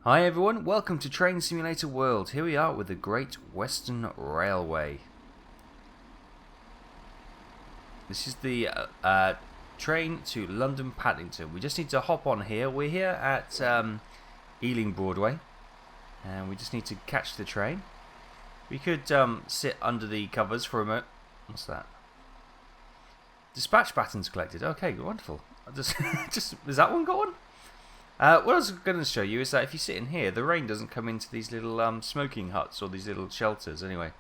Hi everyone, welcome to Train Simulator World. Here we are with the Great Western Railway. This is the train to London Paddington. We just need to hop on here. We're here at Ealing Broadway, and we just need to catch the train. We could sit under the covers for a moment. What's that? Dispatch patterns collected. Okay, wonderful. Has that one got one? What I was going to show you is that if you sit in here, the rain doesn't come into these little smoking huts or these little shelters. Anyway,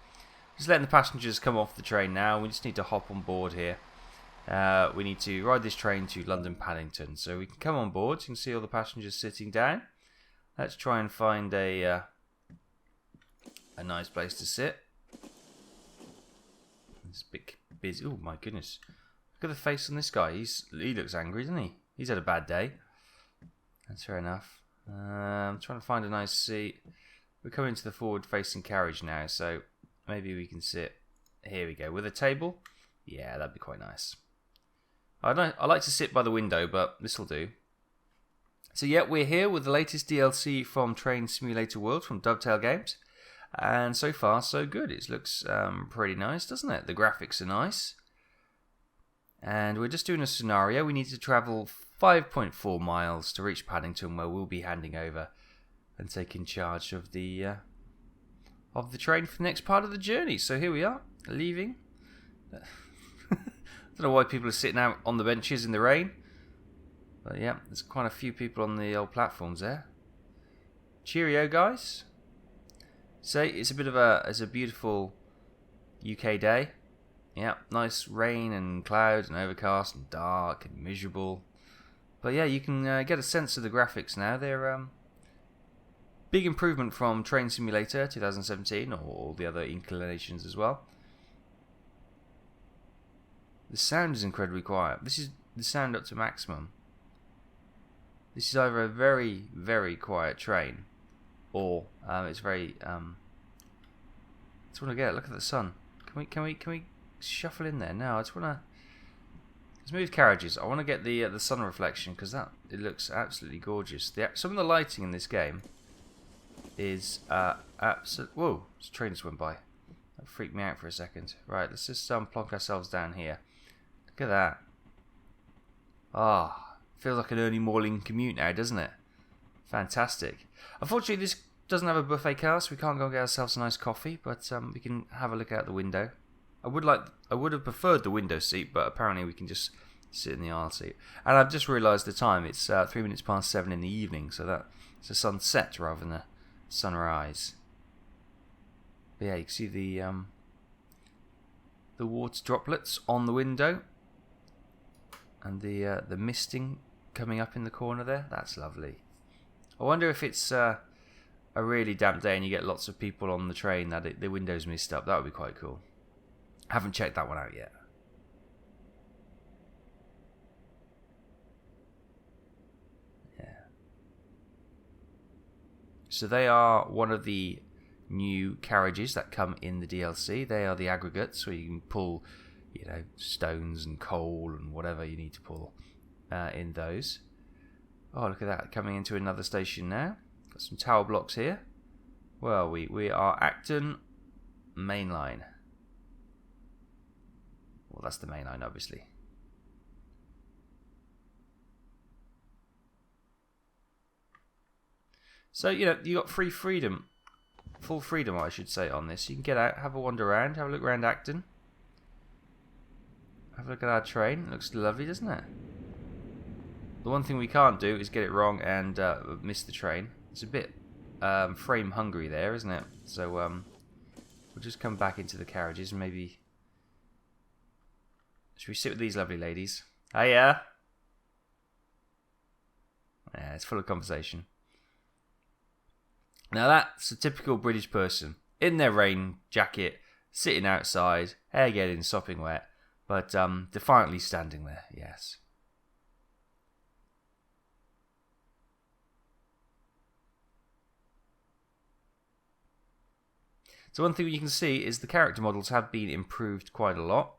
just letting the passengers come off the train now. We just need to hop on board here. We need to ride this train to London Paddington. So we can come on board. You can see all the passengers sitting down. Let's try and find a nice place to sit. It's a bit busy. Oh my goodness! Look at the face on this guy. He looks angry, doesn't he? He's had a bad day. That's fair enough. I'm trying to find a nice seat. We're coming to the forward-facing carriage now, so maybe we can sit. Here we go. With a table? Yeah, that'd be quite nice. I like to sit by the window, but this will do. So yeah, we're here with the latest DLC from Train Simulator World from Dovetail Games. And so far, so good. It looks pretty nice, doesn't it? The graphics are nice. And we're just doing a scenario. We need to travel 5.4 miles to reach Paddington, where we'll be handing over and taking charge of the train for the next part of the journey. So here we are, leaving. I don't know why people are sitting out on the benches in the rain, but yeah, there's quite a few people on the old platforms there. Cheerio, guys. So it's a beautiful UK day. Yeah, nice rain and clouds and overcast and dark and miserable. But yeah, you can get a sense of the graphics now. They're big improvement from Train Simulator 2017 or all the other inclinations as well. The sound is incredibly quiet. This is the sound up to maximum. This is either a very, very quiet train, or it's very. I just want to get it. Look at the sun. Can we shuffle in there? No, I just want to. Let's move carriages. I want to get the sun reflection because it looks absolutely gorgeous. Some of the lighting in this game is absolute. Whoa! This train just went by. That freaked me out for a second. Right, let's just plonk ourselves down here. Look at that. Ah, feels like an early morning commute now, doesn't it? Fantastic. Unfortunately, this doesn't have a buffet car, so we can't go and get ourselves a nice coffee. But we can have a look out the window. I would have preferred the window seat, but apparently we can just sit in the aisle seat. And I've just realised the time. It's 3 minutes past 7 in the evening, so that it's a sunset rather than a sunrise. But yeah, you can see the water droplets on the window, and the misting coming up in the corner there. That's lovely. I wonder if it's a really damp day and you get lots of people on the train that the windows mist up. That would be quite cool. Haven't checked that one out yet. Yeah. So they are one of the new carriages that come in the DLC. They are the aggregates, where you can pull, stones and coal and whatever you need to pull in those. Oh, look at that, coming into another station now. Got some tower blocks here. Well, we are Acton Main Line. Well, that's the main line, obviously. So, you got full freedom, I should say, on this. You can get out, have a wander around, have a look around Acton. Have a look at our train. It looks lovely, doesn't it? The one thing we can't do is get it wrong and miss the train. It's a bit frame hungry there, isn't it? So, we'll just come back into the carriages and maybe. Should we sit with these lovely ladies? Hiya! Yeah, it's full of conversation. Now that's a typical British person. In their rain jacket, sitting outside, hair getting sopping wet, but defiantly standing there, yes. So one thing you can see is the character models have been improved quite a lot.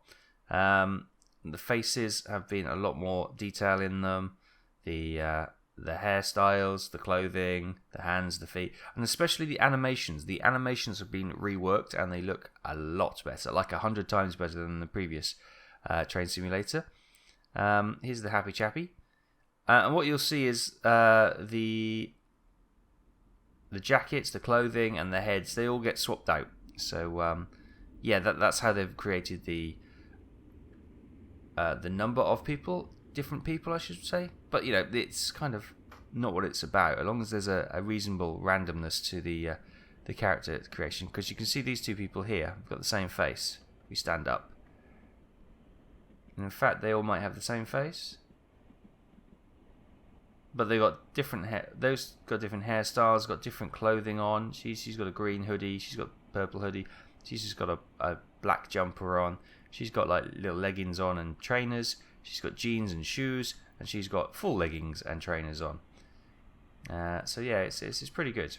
The faces have been a lot more detail in them. The the hairstyles, the clothing, the hands, the feet, and especially the animations. The animations have been reworked and they look a lot better, like 100 times better than the previous train simulator. Here's the happy chappy. And what you'll see is the jackets, the clothing, and the heads, they all get swapped out. So, yeah, that's how they've created the number of people, different people, I should say. But, you know, it's kind of not what it's about, as long as there's a reasonable randomness to the character creation. Because you can see these two people here have got the same face. We stand up. And in fact, they all might have the same face. But they got different hair. Those got different hairstyles, got different clothing on. She's got a green hoodie. She's got a purple hoodie. She's just got a black jumper on. She's got like little leggings on and trainers. She's got jeans and shoes, and she's got full leggings and trainers on. So yeah, it's pretty good.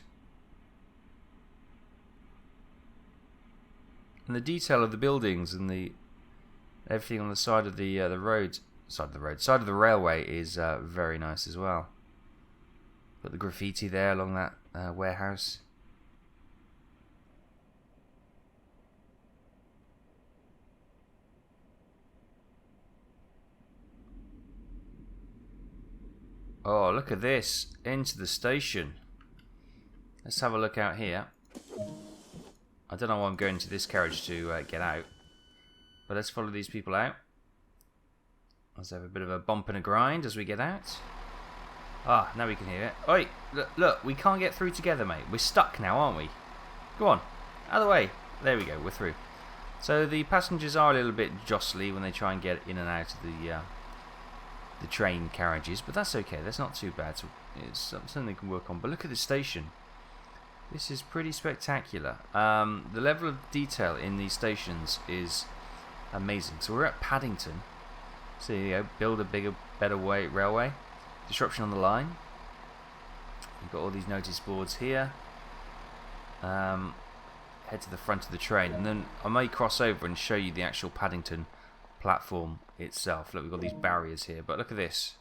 And the detail of the buildings and the everything on the side of the side of the railway is very nice as well. Got the graffiti there along that warehouse. Oh, look at this, into the station. Let's have a look out here. I don't know why I'm going to this carriage to get out, but let's follow these people out. Let's have a bit of a bump and a grind as we get out. Ah, now we can hear it. Oi, look, we can't get through together, mate. We're stuck now, aren't we? Go on, out of the way. There we go, we're through. So the passengers are a little bit jostly when they try and get in and out of the train carriages, but that's okay. That's not too bad. So it's something they can work on. But look at this station. This is pretty spectacular. The level of detail in these stations is amazing. So we're at Paddington. So you go, build a bigger, better railway. Disruption on the line. You've got all these notice boards here. Head to the front of the train, and then I may cross over and show you the actual Paddington platform itself. Look, we've got these barriers here, but look at this.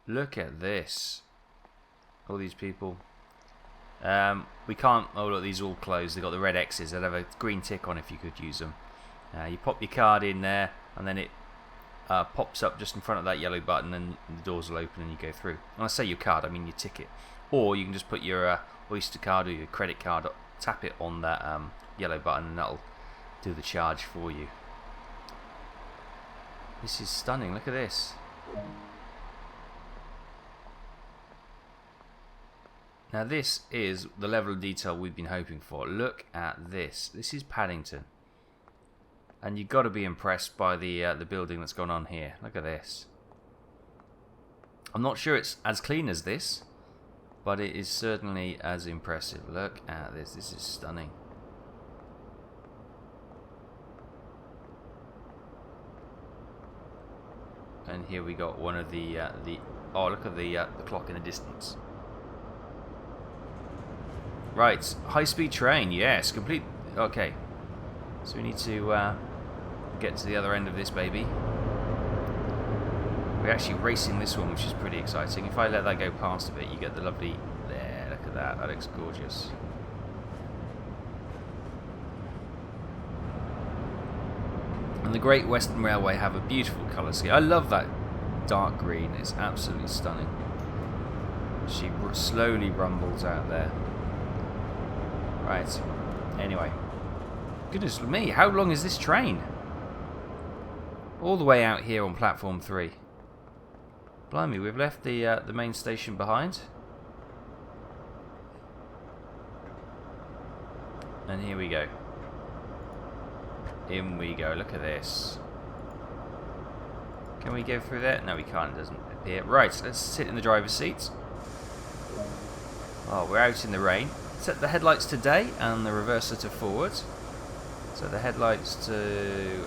Look at this. All these people. We can't. Oh look, these are all closed. They've got the red X's. They'll have a green tick on if you could use them. You pop your card in there, and then it pops up just in front of that yellow button, and the doors will open and you go through. When I say your card, I mean your ticket. Or you can just put your Oyster card or your credit card, tap it on that yellow button, and that'll do the charge for you. This is stunning. Look at this. Now this is the level of detail we've been hoping for. Look at this. This is Paddington, and you've got to be impressed by the building that's gone on here. Look at this. I'm not sure it's as clean as this, but it is certainly as impressive. Look at this. This is stunning. And here we got one of the oh, look at the clock in the distance. Right, high-speed train, yes, complete. Okay, so we need to get to the other end of this baby. We're actually racing this one, which is pretty exciting. If I let that go past a bit, you get the lovely. There, look at that. That looks gorgeous. And the Great Western Railway have a beautiful colour scheme. I love that dark green. It's absolutely stunning. She slowly rumbles out there. Right. Anyway. Goodness me, how long is this train? All the way out here on platform 3. Blimey, we've left the main station behind. And here we go. In we go. Look at this. Can we go through there? No, we can't. It doesn't appear. Right, let's sit in the driver's seat. Oh, we're out in the rain. Set the headlights to day and the reverser to forward. So the headlights to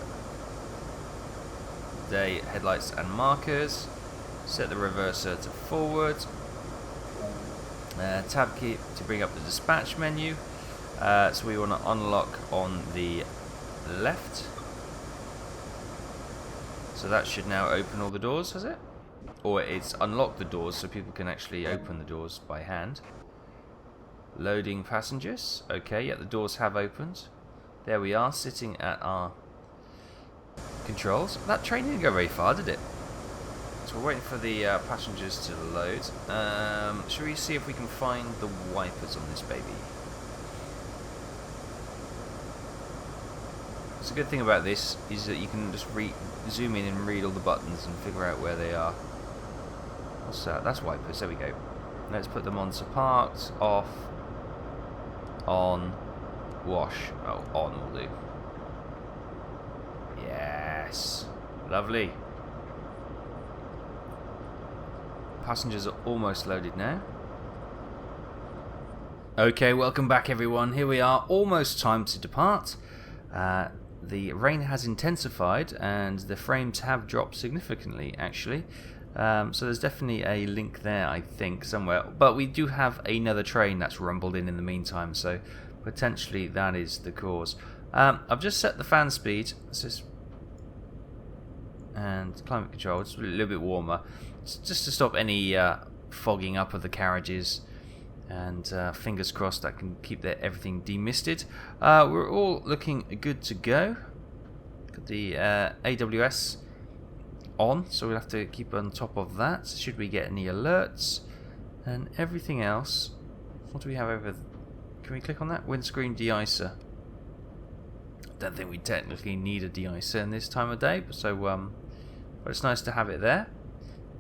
day, headlights and markers. Set the reverser to forward. Tab key to bring up the dispatch menu. So we want to unlock on the left. So that should now open all the doors, has it? or it's unlocked the doors so people can actually open the doors by hand. Loading passengers. Okay, yeah, the doors have opened. There we are, sitting at our controls. That train didn't go very far, did it? So we're waiting for the passengers to load. Shall we see if we can find the wipers on this baby? So the good thing about this is that you can just zoom in and read all the buttons and figure out where they are. What's that? That's wipers. There we go. Let's put them on to parked, off, on, wash. Oh, on will do. Yes. Lovely. Passengers are almost loaded now. Okay, welcome back everyone. Here we are, almost time to depart. The rain has intensified and the frames have dropped significantly actually. So there's definitely a link there, I think, somewhere. But we do have another train that's rumbled in the meantime, so potentially that is the cause. I've just set the fan speed, and climate control, it's a little bit warmer, just to stop any fogging up of the carriages, and fingers crossed that can keep everything demisted. We're all looking good to go. Got the AWS on, so we'll have to keep on top of that should we get any alerts, and everything else. What do we have over? Can we click on that? Windscreen de-icer. Don't think we technically need a de-icer in this time of day, so but it's nice to have it there.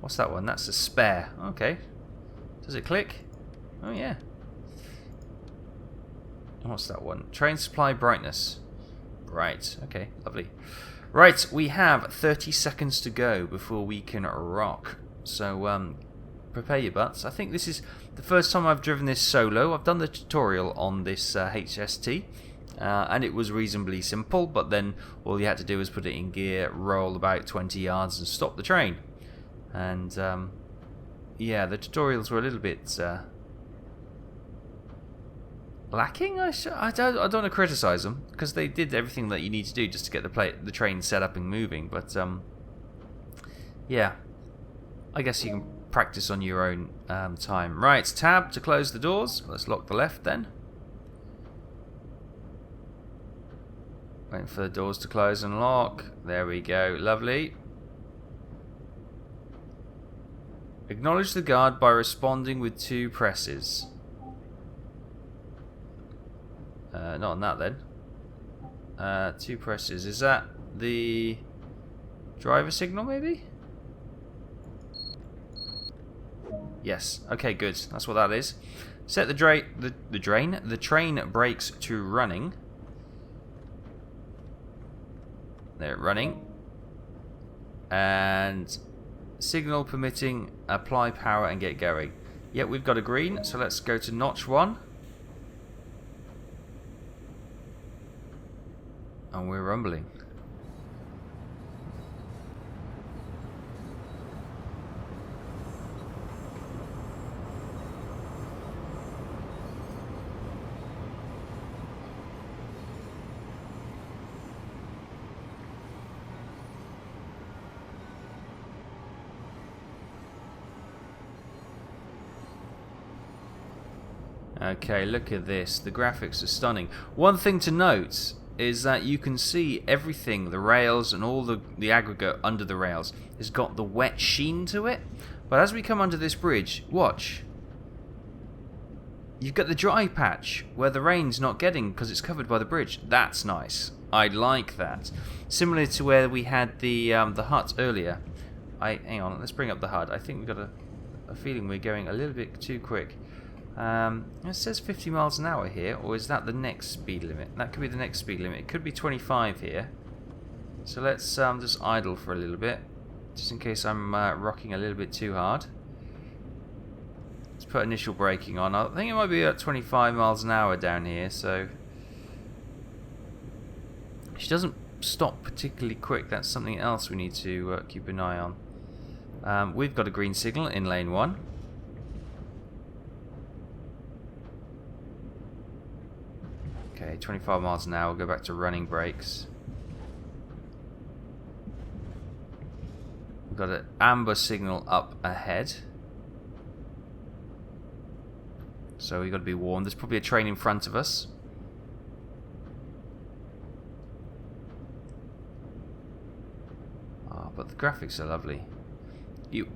What's that one? That's a spare. Okay. Does it click? Oh yeah. And what's that one? Train supply brightness. Right. Okay. Lovely. Right, we have 30 seconds to go before we can rock. So, prepare your butts. I think this is the first time I've driven this solo. I've done the tutorial on this HST, and it was reasonably simple, but then all you had to do was put it in gear, roll about 20 yards and stop the train. And, yeah, the tutorials were a little bit lacking. I don't want to criticise them, because they did everything that you need to do just to get the train set up and moving. But yeah, I guess you can practice on your own time. Right, tab to close the doors. Let's lock the left then. Waiting for the doors to close and lock. There we go. Lovely. Acknowledge the guard by responding with 2 presses. Not on that then. 2 presses. Is that the driver signal maybe? Yes. Okay, good. That's what that is. Set the train brakes to running. They're running. And signal permitting, apply power and get going. Yep, we've got a green, so let's go to notch 1. And we're rumbling. Okay, look at this. The graphics are stunning. One thing to note is that you can see everything, the rails and all the aggregate under the rails has got the wet sheen to it. But as we come under this bridge, watch. You've got the dry patch where the rain's not getting because it's covered by the bridge. That's nice. I like that. Similar to where we had the hut earlier. Hang on, let's bring up the HUD. I think we've got a feeling we're going a little bit too quick. It says 50 miles an hour here, or is that the next speed limit? That could be the next speed limit. It could be 25 here. So let's just idle for a little bit, just in case I'm rocking a little bit too hard. Let's put initial braking on. I think it might be at 25 miles an hour down here, so she doesn't stop particularly quick. That's something else we need to keep an eye on. We've got a green signal in lane 1. Okay, 25 miles an hour, go back to running brakes. We've got an amber signal up ahead. So we've got to be warned. There's probably a train in front of us. Oh, but the graphics are lovely.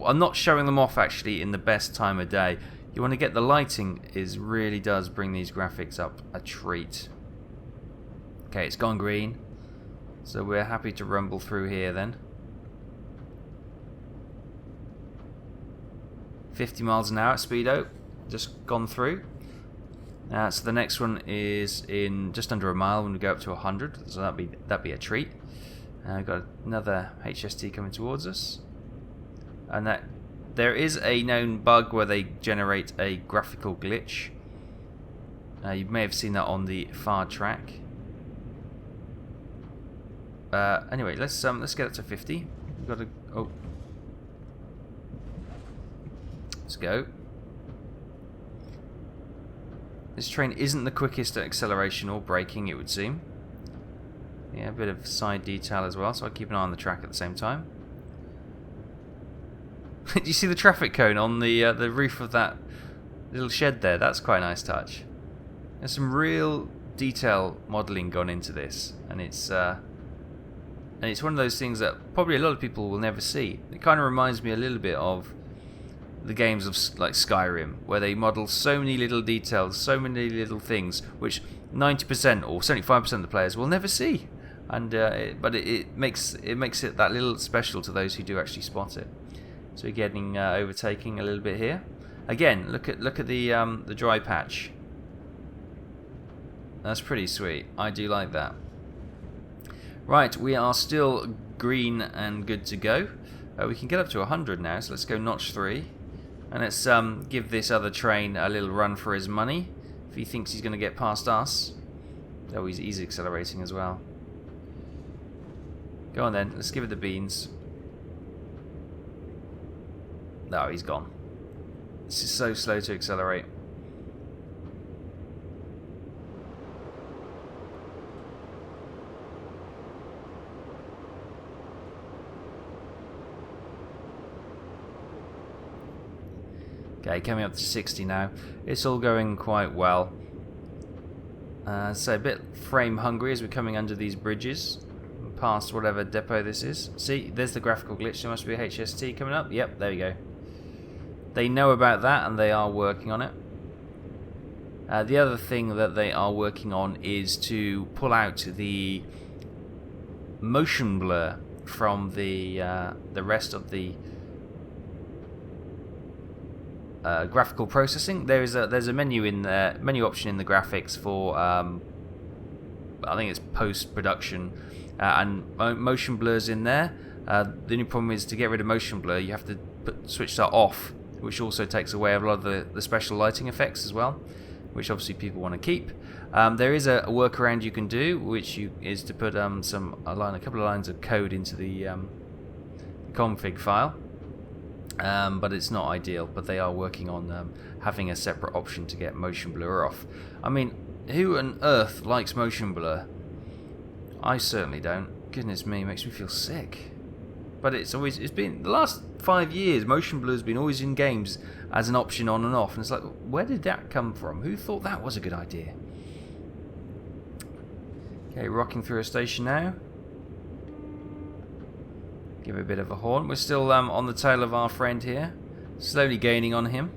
I'm not showing them off actually in the best time of day. You want to get the lighting, really does bring these graphics up a treat. Okay, it's gone green. So we're happy to rumble through here then. 50 miles an hour at speedo. Just gone through. So the next one is in just under a mile when we go up to 100. So that'd be a treat. We've got another HST coming towards us. And that there is a known bug where they generate a graphical glitch. You may have seen that on the far track. Anyway, let's get up to 50. We've got to let's go. This train isn't the quickest at acceleration or braking, it would seem. Yeah, a bit of side detail as well, so I'll keep an eye on the track at the same time. Do you see the traffic cone on the roof of that little shed there? That's quite a nice touch. There's some real detail modelling gone into this, and it's one of those things that probably a lot of people will never see. It kind of reminds me a little bit of the games of like Skyrim, where they model so many little details, so many little things, which 90% or 75% of the players will never see. And but it makes it that little special to those who do actually spot it. So we're getting overtaking a little bit here. Again, look at the dry patch. That's pretty sweet. I do like that. Right, we are still green and good to go. We can get up to 100 now, so let's go notch 3. And let's give this other train a little run for his money. If he thinks he's going to get past us. Oh, he's accelerating as well. Go on then, let's give it the beans. No, he's gone. This is so slow to accelerate. Okay, coming up to 60 now. It's all going quite well. So a bit frame hungry as we're coming under these bridges. Past whatever depot this is. See, there's the graphical glitch. There must be a HST coming up. Yep, there we go. They know about that and they are working on it. The other thing that they are working on is to pull out the motion blur from the rest of the graphical processing. There's a menu in there, menu option in the graphics for I think it's post-production, and motion blur's in there. The only problem is to get rid of motion blur, you have to switch that off, which also takes away a lot of the special lighting effects as well, which obviously people want to keep. There is a workaround you can do, which is to put a couple of lines of code into the config file. But it's not ideal, but they are working on having a separate option to get motion blur off. I mean, who on earth likes motion blur? I certainly don't. Goodness me, it makes me feel sick. But it's been the last 5 years, motion blur has been always in games as an option on and off, and it's like, where did that come from? Who thought that was a good idea? Okay, rocking through a station now. Give a bit of a horn. We're still on the tail of our friend here, slowly gaining on him.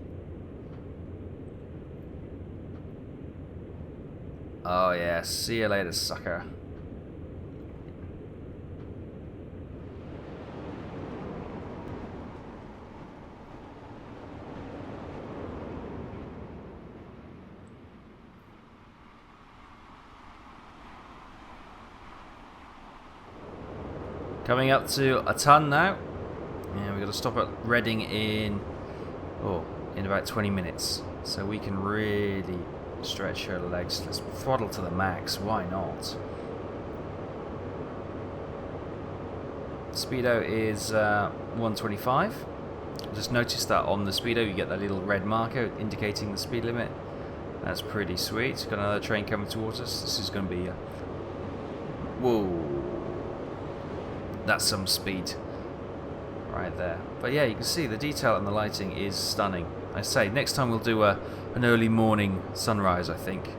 Oh yeah, see you later, sucker. Coming up to a ton now. Yeah, we've got to stop at Reading in about 20 minutes. So we can really stretch her legs. Let's throttle to the max. Why not? Speedo is 125. Just notice that on the Speedo you get that little red marker indicating the speed limit. That's pretty sweet. Got another train coming towards us. This is going to be whoa. That's some speed. right there. But yeah, you can see the detail and the lighting is stunning. I say, next time we'll do an early morning sunrise, I think,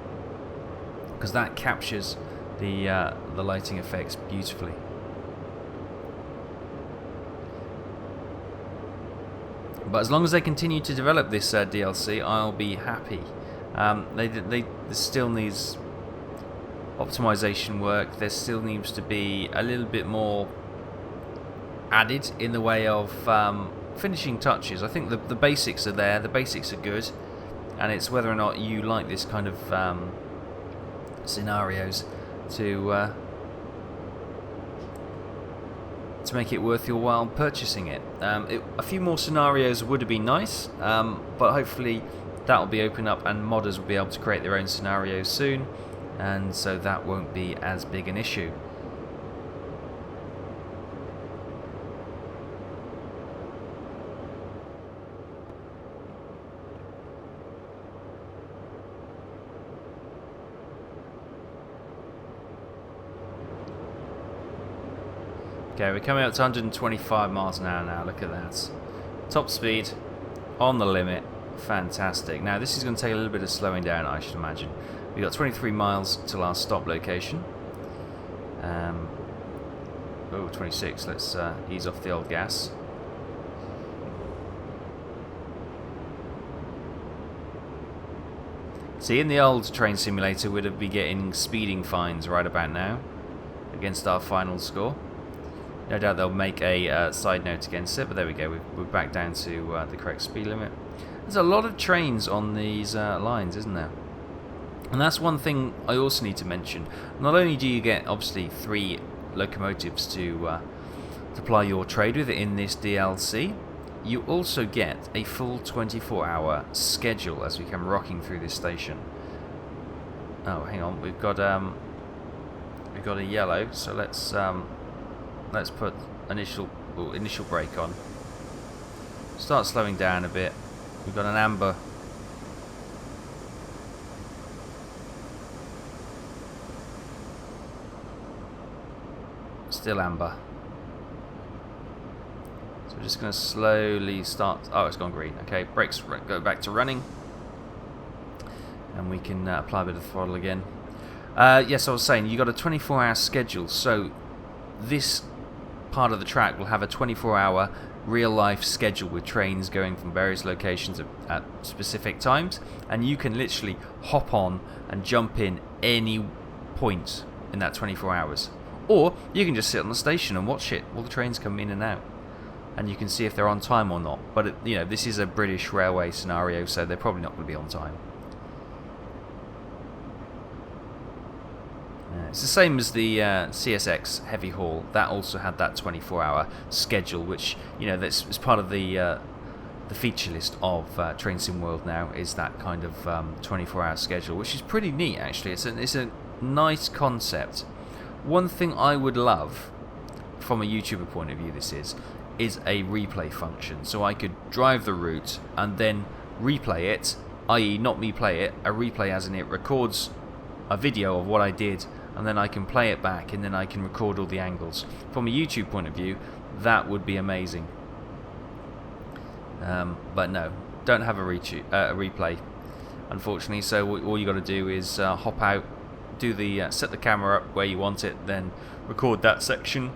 because that captures the lighting effects beautifully. But as long as they continue to develop this DLC, I'll be happy. They still needs optimization work. There still needs to be a little bit more added in the way of finishing touches. I think the basics are there. The basics are good, and it's whether or not you like this kind of scenarios to make it worth your while purchasing it. A few more scenarios would have been nice, but hopefully that will be open up and modders will be able to create their own scenarios soon, and so that won't be as big an issue. Okay, we're coming up to 125 miles an hour now, look at that. Top speed, on the limit, fantastic. Now this is going to take a little bit of slowing down, I should imagine. We've got 23 miles till our stop location. 26, let's ease off the old gas. See, in the old train simulator we'd be getting speeding fines right about now against our final score. No doubt they'll make a side note against it, but there we go, we're back down to the correct speed limit. There's a lot of trains on these lines, isn't there? And that's one thing I also need to mention. Not only do you get, obviously, 3 locomotives to ply your trade with in this DLC, you also get a full 24-hour schedule as we come rocking through this station. Oh, hang on, we've got a yellow, so let's put initial brake on. Start slowing down a bit. We've got an amber. Still amber. So we're just going to slowly start. Oh, it's gone green. Okay, brakes go back to running, and we can apply a bit of throttle again. Yes, I was saying you got a 24-hour schedule, so this part of the track will have a 24-hour real-life schedule with trains going from various locations at specific times, and you can literally hop on and jump in any point in that 24 hours. Or you can just sit on the station and watch it, all the trains come in and out, and you can see if they're on time or not. But you know, this is a British railway scenario, so they're probably not going to be on time. It's the same as the CSX heavy haul. That also had that 24-hour schedule, which, you know, that's part of the feature list of Train Sim World now, is that kind of 24-hour schedule, which is pretty neat actually. It's a nice concept. One thing I would love, from a YouTuber point of view, this is a replay function, so I could drive the route and then replay it, i.e. not me play it, a replay as in it records a video of what I did, and then I can play it back, and then I can record all the angles. From a YouTube point of view, that would be amazing. But no, don't have a replay, unfortunately. So all you got to do is hop out, do the set the camera up where you want it, then record that section,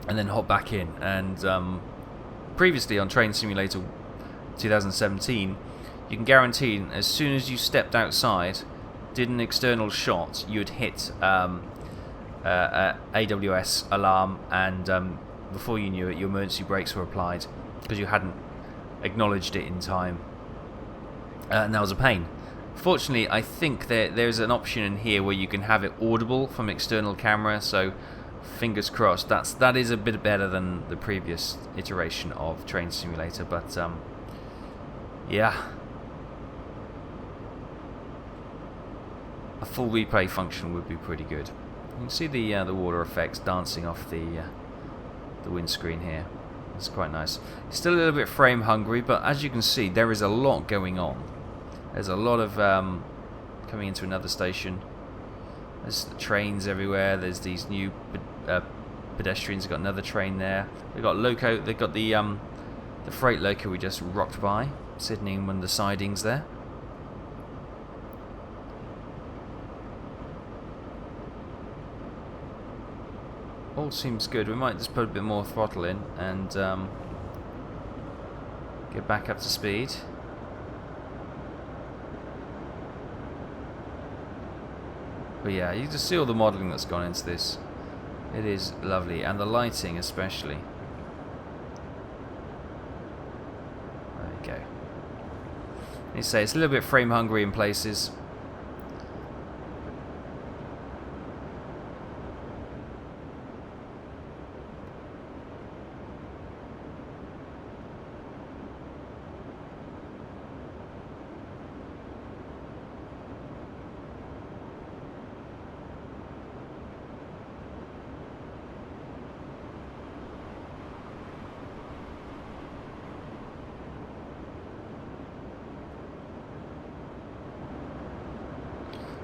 and then hop back in. And previously on Train Simulator 2017, you can guarantee as soon as you stepped outside, did an external shot, you'd hit AWS alarm, and before you knew it, your emergency brakes were applied because you hadn't acknowledged it in time, and that was a pain. Fortunately, I think there's an option in here where you can have it audible from external camera, so fingers crossed. That is a bit better than the previous iteration of Train Simulator, but yeah. A full replay function would be pretty good. You can see the water effects dancing off the windscreen here. It's quite nice. It's still a little bit frame hungry, but as you can see, there is a lot going on. There's a lot of coming into another station. There's trains everywhere. There's these new pedestrians. They've got another train there. They've got loco. They've got the freight loco we just rocked by, sitting in one of the sidings there. All seems good. We might just put a bit more throttle in and get back up to speed. But yeah, you just see all the modelling that's gone into this. It is lovely, and the lighting especially. There you go. You say it's a little bit frame hungry in places.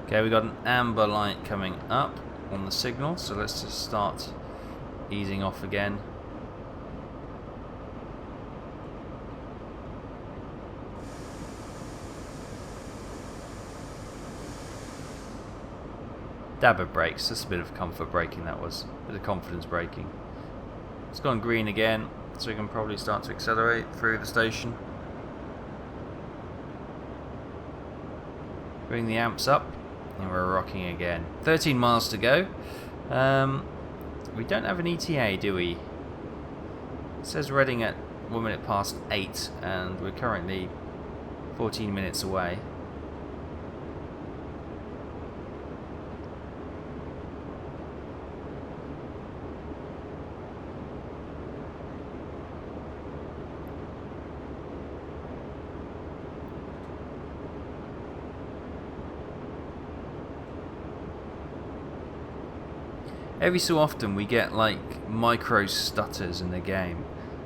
Okay, we got an amber light coming up on the signal, so let's just start easing off again. Dab of brakes, just a bit of comfort braking that was, a bit of confidence braking. It's gone green again, so we can probably start to accelerate through the station. Bring the amps up. And we're rocking again. 13 miles to go. We don't have an ETA, do we? It says Reading at 1 minute past 8, and we're currently 14 minutes away. Every so often we get like micro stutters in the game,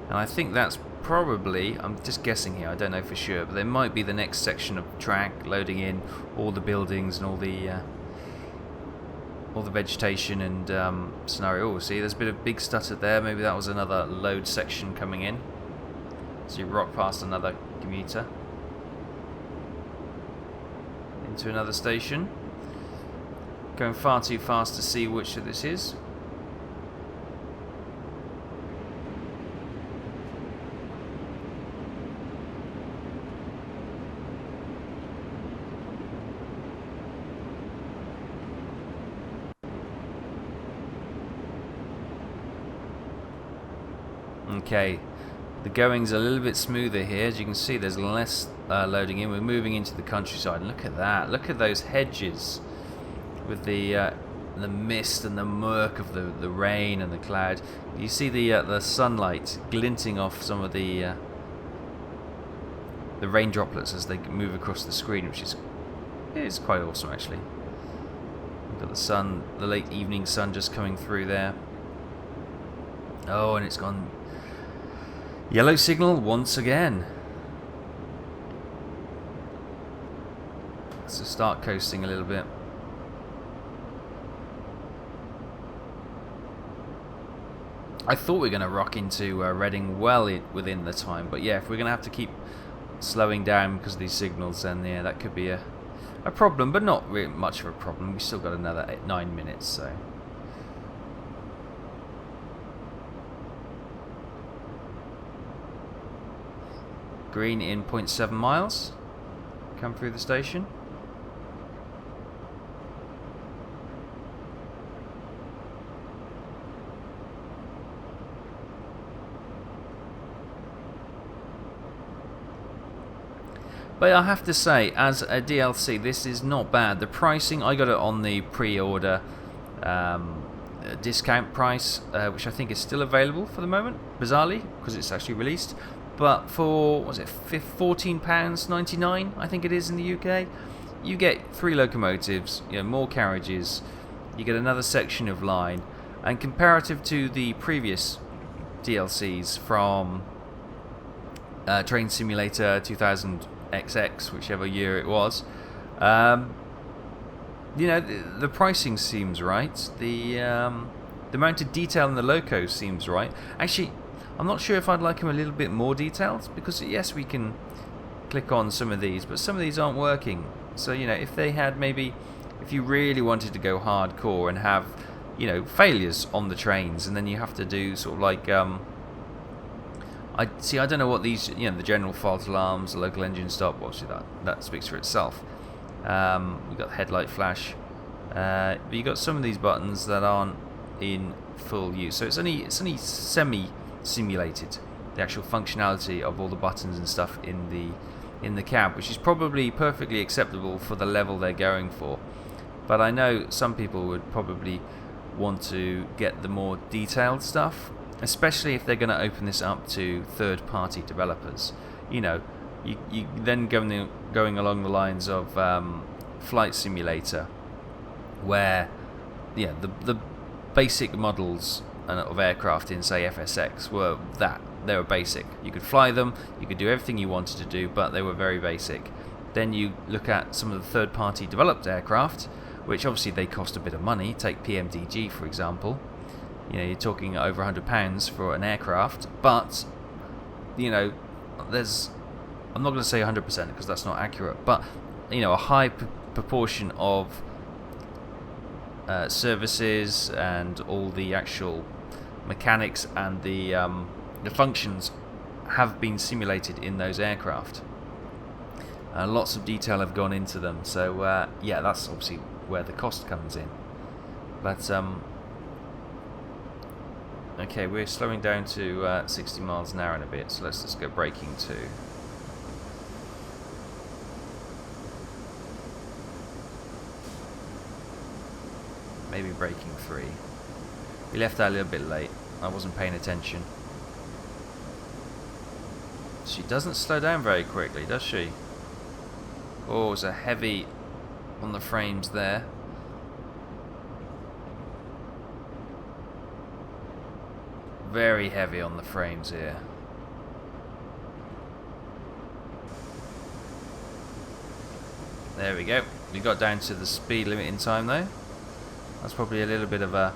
and I think that's probably, I'm just guessing here, I don't know for sure, but there might be the next section of track loading in all the buildings and all the vegetation and scenario. Oh, see, there's a bit of big stutter there. Maybe that was another load section coming in. So you rock past another commuter into another station. Going far too fast to see which of this is. Okay, the going's a little bit smoother here. As you can see, there's less loading in. We're moving into the countryside. And look at that. Look at those hedges with the mist and the murk of the rain and the cloud. You see the sunlight glinting off some of the rain droplets as they move across the screen, which is quite awesome actually. We've got the sun, the late evening sun just coming through there. Oh, and it's gone yellow signal once again. Let's just start coasting a little bit. I thought we were going to rock into Reading well within the time, but yeah, if we're going to have to keep slowing down because of these signals, then yeah, that could be a problem, but not really much of a problem. We've still got another 9 minutes, so. Green in 0.7 miles. Come through the station. But I have to say, as a DLC, this is not bad. The pricing, I got it on the pre-order discount price, which I think is still available for the moment, bizarrely, because it's actually released. But for, what was it, £14.99, I think it is in the UK, you get 3 locomotives, you know, more carriages, you get another section of line, and comparative to the previous DLCs from Train Simulator 2000 XX, whichever year it was, you know, the pricing seems right. The The amount of detail in the loco seems right. Actually, I'm not sure if I'd like them a little bit more detailed, because yes, we can click on some of these, but some of these aren't working. So, you know, if they had maybe, if you really wanted to go hardcore and have, you know, failures on the trains, and then you have to do sort of like, I don't know what these, you know, the general fault alarms, the local engine stop, obviously that speaks for itself. We've got the headlight flash, but you got some of these buttons that aren't in full use, so it's only semi-simulated, the actual functionality of all the buttons and stuff in the cab, which is probably perfectly acceptable for the level they're going for. But I know some people would probably want to get the more detailed stuff, especially if they're going to open this up to third-party developers. You know, you then going along the lines of Flight Simulator, where yeah, the basic models of aircraft in, say, FSX were that. They were basic. You could fly them, you could do everything you wanted to do, but they were very basic. Then you look at some of the third-party developed aircraft, which obviously they cost a bit of money. Take PMDG, for example. You know, you're talking over £100 for an aircraft, but, you know, there's, I'm not going to say 100% because that's not accurate, but, you know, a high proportion of services and all the actual mechanics and the functions have been simulated in those aircraft. Lots of detail have gone into them, so yeah, that's obviously where the cost comes in. But okay, we're slowing down to 60 miles an hour in a bit, so let's just go braking 2. Maybe braking 3. We left that a little bit late. I wasn't paying attention. She doesn't slow down very quickly, does she? Oh, it's a heavy on the frames there. Very heavy on the frames here. There we go. We got down to the speed limit in time though. That's probably a little bit of a...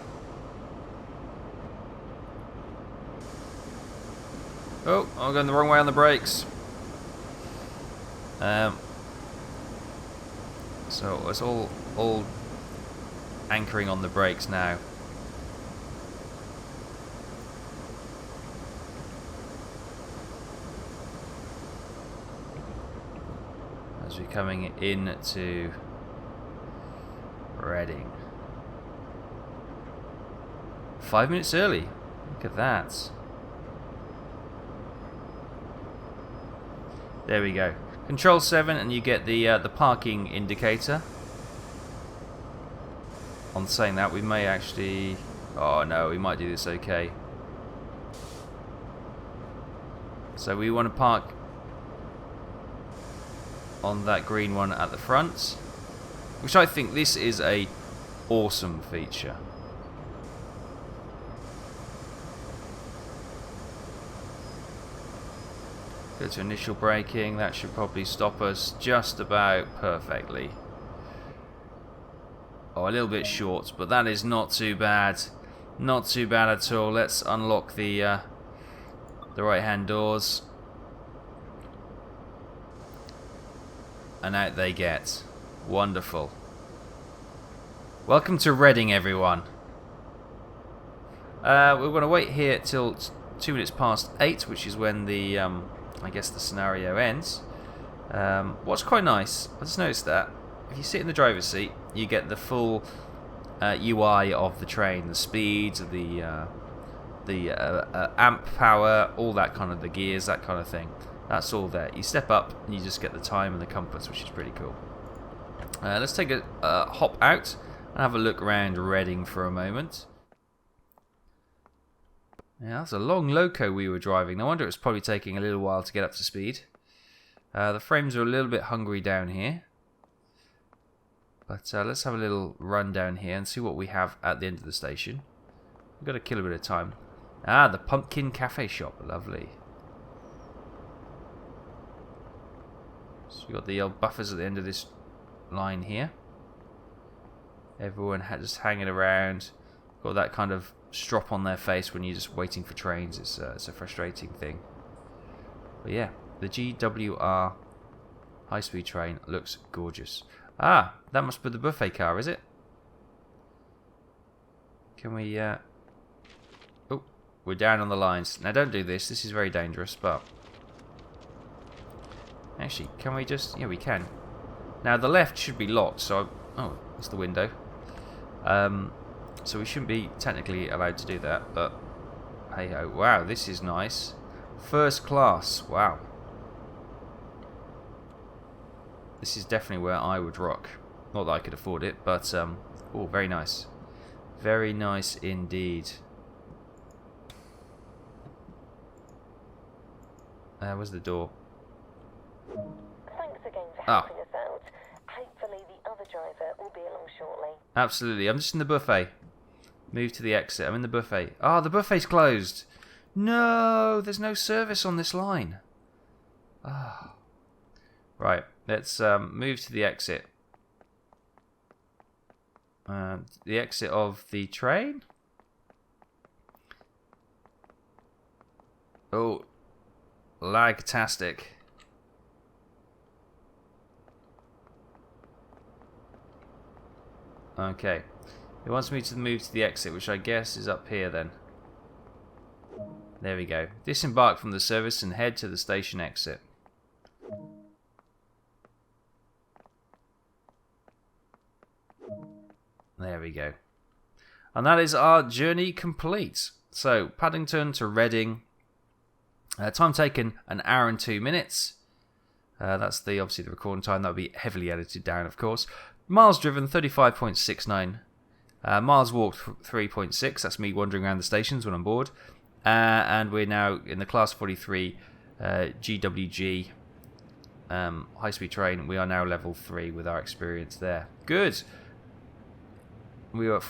Oh, I'm going the wrong way on the brakes. So it's all anchoring on the brakes now. As we're coming into Reading. 5 minutes early. Look at that. There we go. Control 7 and you get the parking indicator. On saying that, we may actually... Oh no, we might do this okay. So we want to park on that green one at the front, which I think this is a awesome feature. Go to initial braking. That should probably stop us just about perfectly. Oh, a little bit short, but that is not too bad. Not too bad at all. Let's unlock the right-hand doors. And out they get. Wonderful. Welcome to Reading, everyone. We're going to wait here till 2 minutes past 8, which is when the I guess the scenario ends. What's quite nice, I just noticed that if you sit in the driver's seat, you get the full UI of the train, the speeds, the amp power, all that kind of, the gears, that kind of thing. That's all there. You step up and you just get the time and the compass, which is pretty cool. Let's take a hop out and have a look around Reading for a moment. Yeah, that's a long loco we were driving. No wonder it was probably taking a little while to get up to speed. The frames are a little bit hungry down here. But let's have a little run down here and see what we have at the end of the station. We've got to kill a bit of time. Ah, the Pumpkin Cafe shop. Lovely. So we've got the old buffers at the end of this line here. Everyone just hanging around. got that kind of strop on their face when you're just waiting for trains. It's a frustrating thing. But yeah, the GWR high-speed train looks gorgeous. Ah, that must be the buffet car, is it? Can we... Oh, we're down on the lines. Now don't do this. This is very dangerous, but... Actually, can we just... Yeah, we can. Now the left should be locked, so... Oh, it's the window. So we shouldn't be technically allowed to do that, but... Hey ho. Wow, this is nice. First class. Wow. This is definitely where I would rock. Not that I could afford it, but... Oh, very nice. Very nice indeed. Where's the door? Thanks again for helping us out. Hopefully the other driver will be along shortly. Absolutely. I'm just in the buffet. Move to the exit. I'm in the buffet. Ah, the buffet's closed. No, there's no service on this line. Ah. Right, let's move to the exit. The exit of the train? Oh, lagtastic. Okay. It wants me to move to the exit, which I guess is up here then. There we go. Disembark from the service and head to the station exit. There we go. And that is our journey complete. So, Paddington to Reading. Time taken, 1 hour and 2 minutes. That's obviously the recording time. That'll be heavily edited down, of course. Miles driven, 35.69. Miles walked, 3.6. That's me wandering around the stations when I'm bored. And we're now in the Class 43 GWG high-speed train. We are now level 3 with our experience there. Good. We were,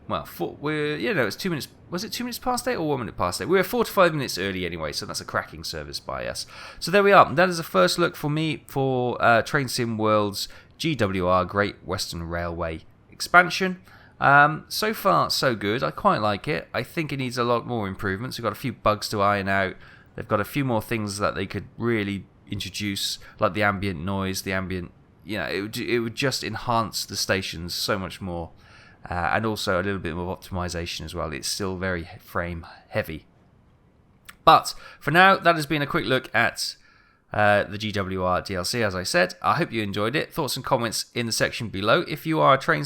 it's 2 minutes. Was it 2 minutes past 8 or 1 minute past 8? We were 4 to 5 minutes early anyway, so that's a cracking service by us. So there we are. That is a first look for me for Train Sim World's GWR Great Western Railway expansion. So far, so good. I quite like it. I think it needs a lot more improvements. We've got a few bugs to iron out. They've got a few more things that they could really introduce, like the ambient noise, the ambient... it would just enhance the stations so much more. And also a little bit more optimization as well. It's still very frame heavy. But for now, that has been a quick look at the GWR DLC, as I said. I hope you enjoyed it. Thoughts and comments in the section below. If you are a train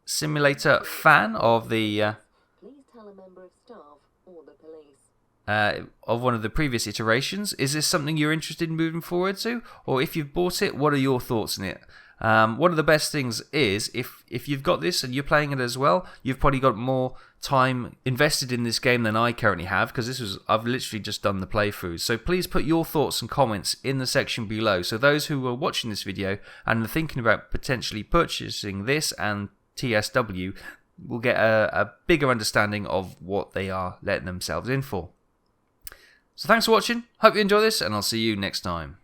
simulator fan of the... Please tell a member of staff or the police. Of one of the previous iterations. Is this something you're interested in moving forward to? Or if you've bought it, what are your thoughts on it? One of the best things is if you've got this and you're playing it as well, you've probably got more time invested in this game than I currently have, because I've literally just done the playthrough. So please put your thoughts and comments in the section below. So those who are watching this video and are thinking about potentially purchasing this and TSW will get a bigger understanding of what they are letting themselves in for. So thanks for watching. Hope you enjoy this, and I'll see you next time.